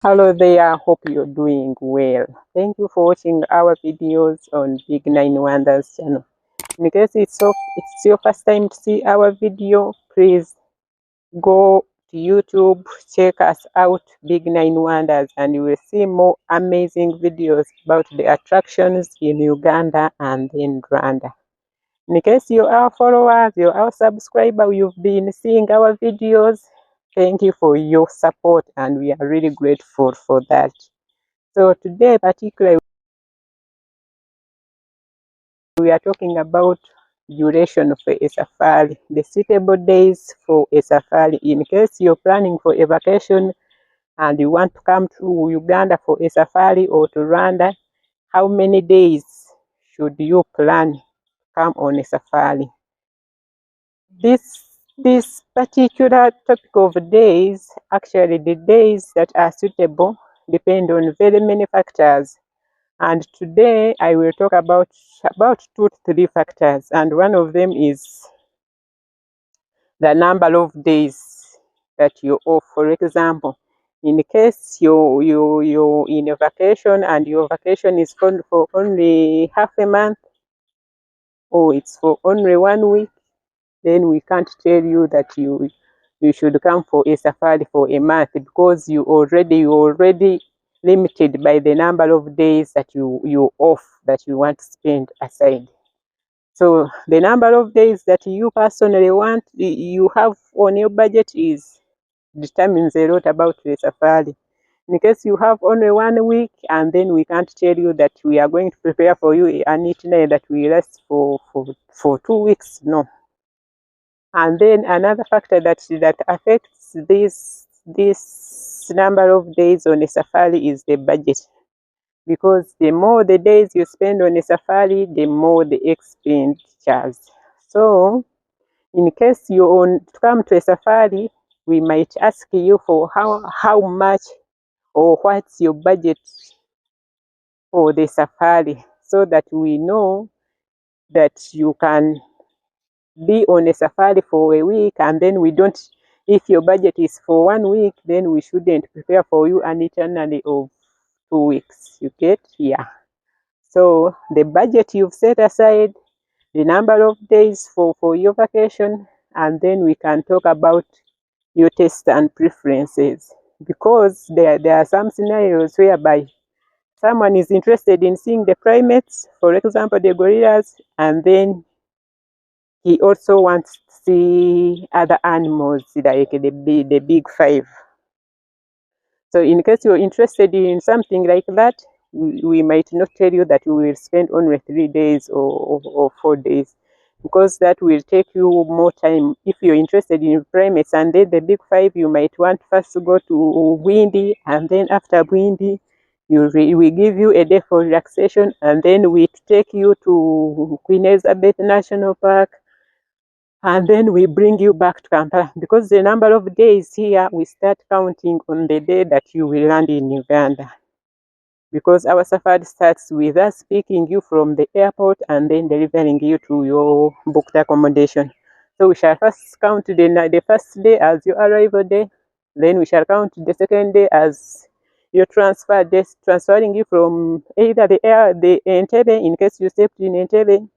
Hello there, hope you're doing well. Thank you for watching our videos on Big Nine Wonders channel. In case it's your first time to see our video, please go to YouTube, check us out, Big Nine Wonders, and you will see more amazing videos about the attractions in Uganda and in Rwanda. In case you are followers, you are subscriber, you've been seeing our videos, thank you for your support and we are really grateful for that. So today particularly we are talking about duration for a safari, the suitable days for a safari. In case you're planning for a vacation and you want to come to Uganda for a safari or to Rwanda, how many days should you plan to come on a safari? This particular topic of days, actually the days that are suitable depend on very many factors. And today I will talk about 2 to 3 factors, and one of them is the number of days that you're off. For example, in case you're in a vacation and your vacation is for only half a month or it's for only 1 week, then we can't tell you that you should come for a safari for a month, because you're already limited by the number of days that you're off that you want to spend aside. So the number of days that you personally want, you have on your budget determines a lot about the safari. In case you have only 1 week, and then we can't tell you that we are going to prepare for you an itinerary that will last for 2 weeks. No. And then another factor that affects this number of days on a safari is the budget. Because the more the days you spend on a safari, the more the expenditures. So in case you want to come to a safari, we might ask you for how much or what's your budget for the safari, so that we know that you can be on a safari for a week, and then we don't, if your budget is for 1 week, then we shouldn't prepare for you an itinerary of 2 weeks. You get? Yeah. So the budget you've set aside, the number of days for your vacation, and then we can talk about your tastes and preferences. Because there are some scenarios whereby someone is interested in seeing the primates, for example, the gorillas, and then he also wants to see other animals like the big 5. So in case you're interested in something like that, we might not tell you that we will spend only 3 days or 4 days, because that will take you more time. If you're interested in primates and then the big 5, you might want first to go to Bwindi, and then after Bwindi, we give you a day for relaxation, and then we take you to Queen Elizabeth National Park, and then we bring you back to Kampala, because the number of days here, we start counting on the day that you will land in Uganda, because our safari starts with us picking you from the airport and then delivering you to your booked accommodation. So we shall first count the first day as your arrival day, then we shall count the second day as your transfer day, transferring you from either the Entebbe, in case you stepped in Entebbe,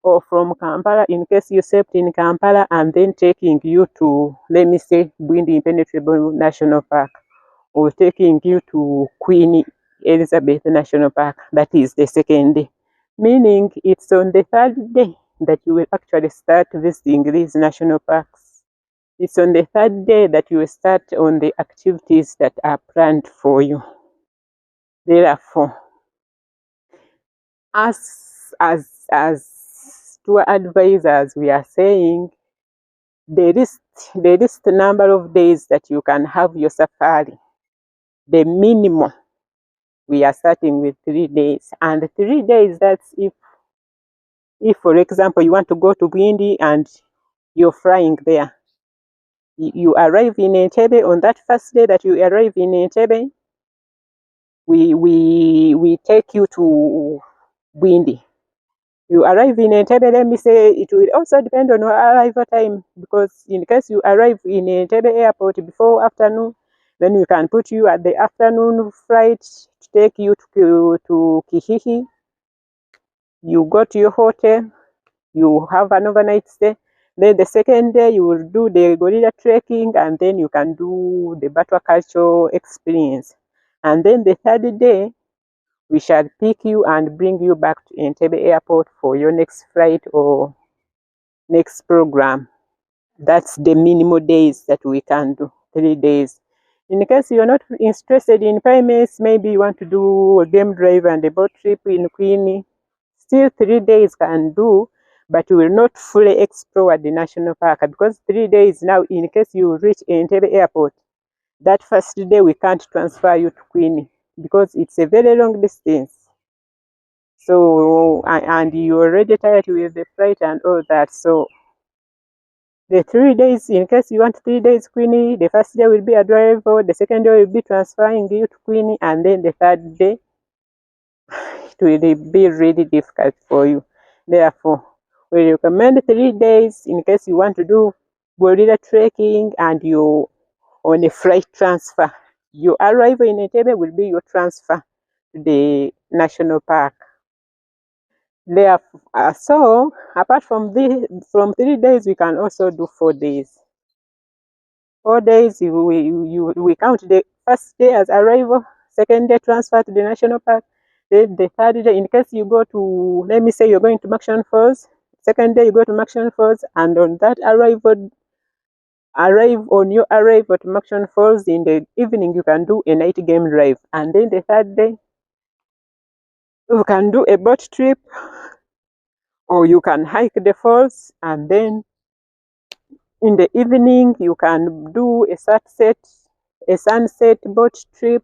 or from Kampala in case you stepped in Kampala, and then taking you to, let me say, Bwindi Impenetrable National Park, or taking you to Queen Elizabeth National Park. That is the second day. Meaning it's on the third day that you will actually start visiting these national parks. It's on the third day that you will start on the activities that are planned for you. Therefore, as tour advisors, we are saying the least number of days that you can have your safari, the minimum, we are starting with 3 days. And 3 days, that's if for example you want to go to Bwindi and you're flying there. You arrive in Entebbe. On that first day that you arrive in Entebbe, we take you to Bwindi. You arrive in Entebbe, let me say, it will also depend on your arrival time, because in case you arrive in Entebbe airport before afternoon, Then we can put you at the afternoon flight to take you to Kihihi. You go to your hotel, you have an overnight stay. Then the second day you will do the gorilla trekking, and then you can do the batwa culture experience. And then the third day, we shall pick you and bring you back to Entebbe Airport for your next flight or next program. That's the minimum days that we can do, 3 days. In case you're not interested in primates, maybe you want to do a game drive and a boat trip in Queenie, still 3 days can do, but we will not fully explore the national park because 3 days now, in case you reach Entebbe Airport, that first day we can't transfer you to Queenie because it's a very long distance. So, and you're already tired with the flight and all that. So, the 3 days, in case you want 3 days Queenie, the first day will be a drive, or the second day will be transferring you to Queenie, and then the third day, it will be really difficult for you. Therefore, we recommend 3 days in case you want to do gorilla trekking and you on a flight transfer. Your arrival in Entebbe will be your transfer to the national park. Therefore, so apart from 3 days, we can also do 4 days. 4 days, we count the first day as arrival, second day transfer to the national park, then the third day, in case you go to, let me say you're going to Maction Falls, second day you go to Maction Falls, and on that arrive on your arrival to Maction Falls in the evening, you can do a night game drive, and then the third day, you can do a boat trip, or you can hike the falls, and then in the evening, you can do a sunset boat trip,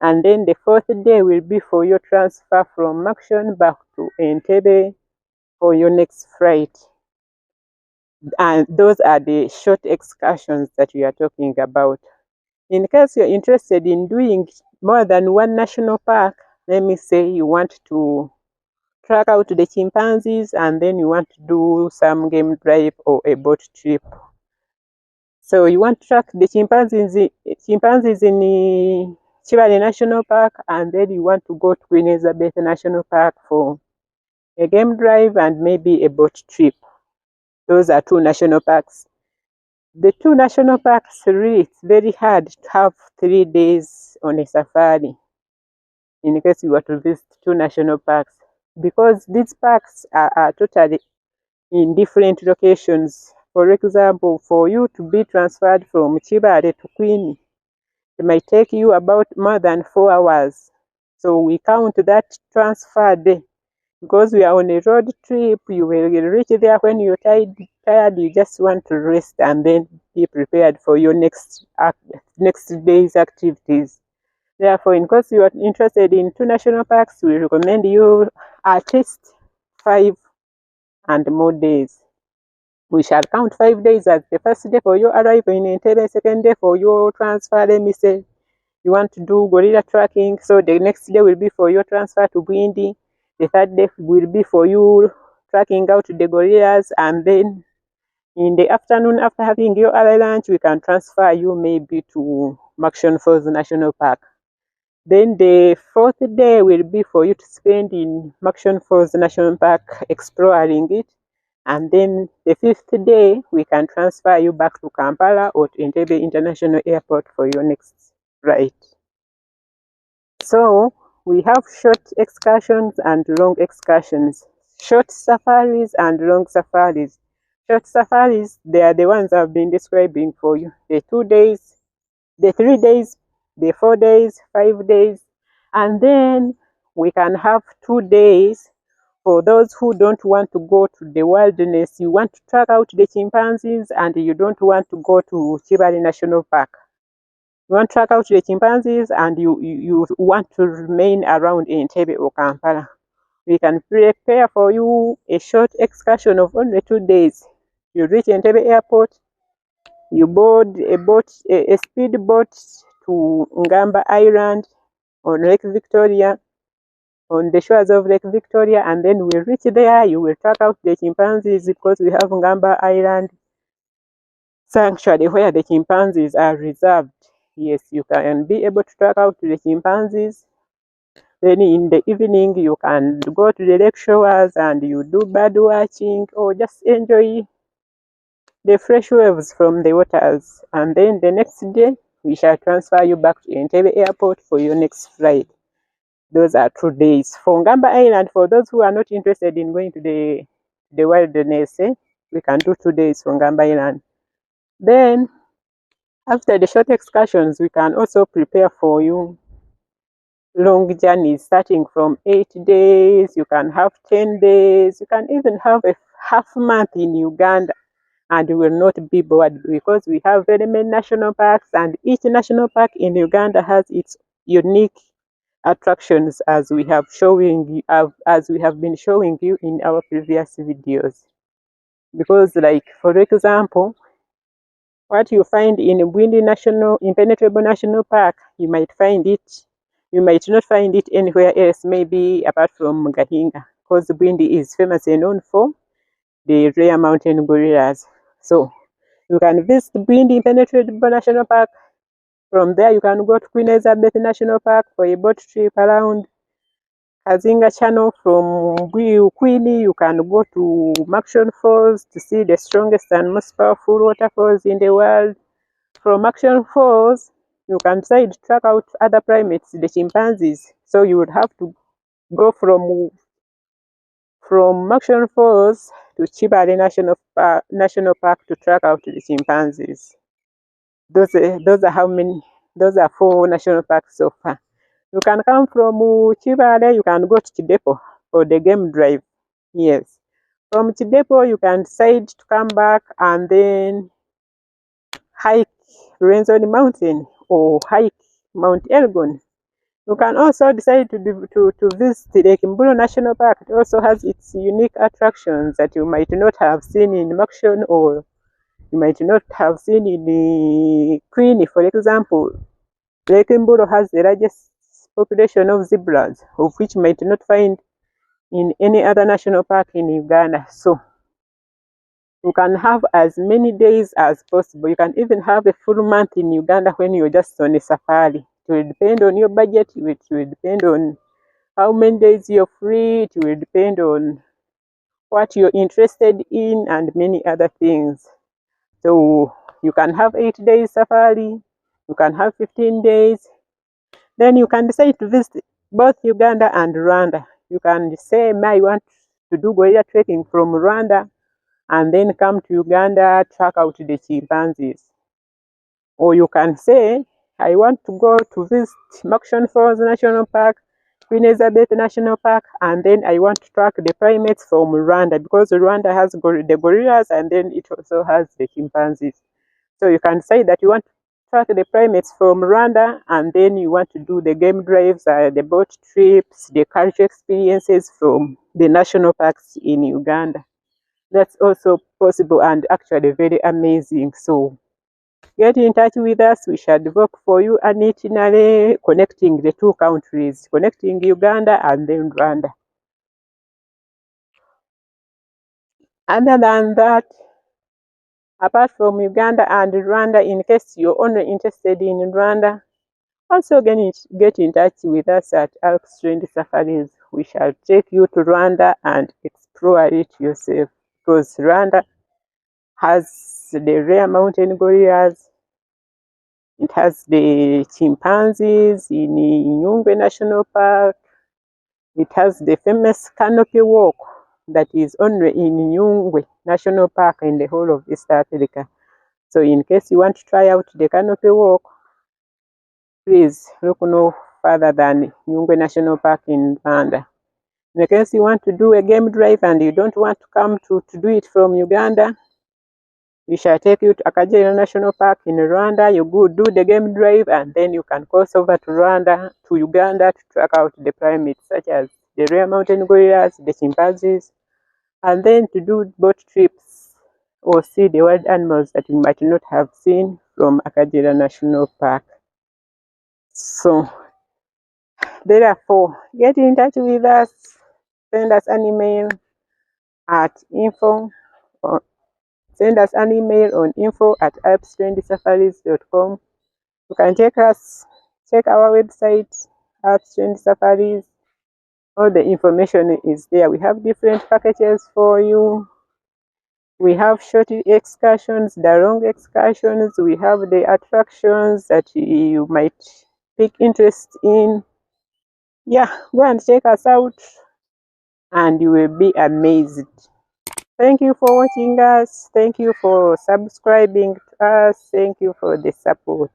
and then the fourth day will be for your transfer from Maction back to Entebbe for your next flight. And those are the short excursions that we are talking about. In case you're interested in doing more than one national park, let me say you want to track out the chimpanzees and then you want to do some game drive or a boat trip. So you want to track the chimpanzees in Chibale National Park, and then you want to go to Queen Elizabeth National Park for a game drive and maybe a boat trip. Those are 2 national parks. The 2 national parks, really, it's very hard to have 3 days on a safari in case you were to visit 2 national parks, because these parks are totally in different locations. For example, for you to be transferred from Chibale to Queen, it might take you about more than 4 hours. So we count that transfer day. Because we are on a road trip, you will reach there when you're tired, you just want to rest and then be prepared for your next day's activities. Therefore, in case you are interested in 2 national parks, we recommend you at least 5 and more days. We shall count 5 days as the first day for your arrival in Entebbe, second day for your transfer. Let me say you want to do gorilla tracking, so the next day will be for your transfer to Bwindi. The third day will be for you tracking out the gorillas, and then in the afternoon, after having your early lunch, we can transfer you maybe to Maction Falls National Park. Then the fourth day will be for you to spend in Maction Falls National Park exploring it. And then the fifth day, we can transfer you back to Kampala or to Entebbe International Airport for your next flight. So we have short excursions and long excursions, short safaris and long safaris. Short safaris, they are the ones I've been describing for you. The 2 days, the 3 days, the 4 days, 5 days, and then we can have 2 days for those who don't want to go to the wilderness. You want to track out the chimpanzees and you don't want to go to Chibale National Park. You want to track out the chimpanzees and you want to remain around Entebbe or Kampala. We can prepare for you a short excursion of only 2 days. You reach Entebbe Airport, you board a speedboat to Ngamba Island on Lake Victoria, on the shores of Lake Victoria, and then we reach there, you will track out the chimpanzees because we have Ngamba Island Sanctuary where the chimpanzees are reserved. Yes, you can be able to track out the chimpanzees. Then in the evening, you can go to the lake shores and you do bird watching or just enjoy the fresh waves from the waters. And then the next day, we shall transfer you back to Entebbe Airport for your next flight. Those are 2 days. For Ngamba Island, for those who are not interested in going to the wilderness, we can do 2 days for Ngamba Island. Then, after the short excursions, we can also prepare for you long journeys starting from 8 days. You can have 10 days. You can even have a half month in Uganda and you will not be bored because we have very many national parks and each national park in Uganda has its unique attractions as we have been showing you in our previous videos. Because like for example, what you find in Bwindi National Impenetrable National Park, you might not find it anywhere else, maybe apart from Gahinga, because Bwindi is famous and known for the rare mountain gorillas. So you can visit Bwindi Impenetrable National Park. From there, you can go to Queen Elizabeth National Park for a boat trip around Kazinga Channel. From Queenie, you can go to Maction Falls to see the strongest and most powerful waterfalls in the world. From Action Falls, you can decide to track out other primates, the chimpanzees. So you would have to go from Action Falls to Chibale National Park to track out the chimpanzees. Those are how many? Those are 4 national parks so far. You can come from Chibale, you can go to Chidepo for the game drive. Yes. From Chidepo, you can decide to come back and then hike Rwenzori Mountain or hike Mount Elgon. You can also decide to visit Lake Mbulu National Park. It also has its unique attractions that you might not have seen in Maction or you might not have seen in the Queen. For example, Lake Mbulu has the largest population of zebras, of which you might not find in any other national park in Uganda. So you can have as many days as possible. You can even have a full month in Uganda when you're just on a safari. It will depend on your budget. It will depend on how many days you're free. It will depend on what you're interested in and many other things. So you can have 8 days safari. You can have 15 days. Then you can decide to visit both Uganda and Rwanda. You can say, I want to do gorilla trekking from Rwanda and then come to Uganda, track out the chimpanzees. Or you can say, I want to go to visit Maction Falls National Park, Queen Elizabeth National Park, and then I want to track the primates from Rwanda because Rwanda has the gorillas and then it also has the chimpanzees. So you can say that you want to track the primates from Rwanda and then you want to do the game drives, the boat trips, the cultural experiences from the national parks in Uganda. That's also possible and actually very amazing. So get in touch with us. We shall work for you an itinerary connecting the 2 countries, connecting Uganda and then Rwanda. Other than that, apart from Uganda and Rwanda, in case you're only interested in Rwanda, also get in touch with us at Alps Trend Safaris. We shall take you to Rwanda and explore it yourself because Rwanda has the rare mountain gorillas. It has the chimpanzees in Nyungwe National Park. It has the famous canopy walk that is only in Nyungwe National Park in the whole of East Africa. So in case you want to try out the canopy walk, please look no further than Nyungwe National Park in Rwanda. In case you want to do a game drive and you don't want to come to do it from Uganda, we shall take you to Achii National Park in Rwanda. You go do the game drive and then you can cross over to Uganda to track out the primates such as the rare mountain gorillas, the chimpanzees, and then to do boat trips or see the wild animals that you might not have seen from Achii National Park. So therefore, get in touch with us. Send us an email at info@alpstrendsafaris.com You can check our website, Arts Trend Safaris. All the information is there. We have different packages for you. We have short excursions, the long excursions. We have the attractions that you might take interest in. Yeah, go and check us out and you will be amazed. Thank you for watching us. Thank you for subscribing to us. Thank you for the support.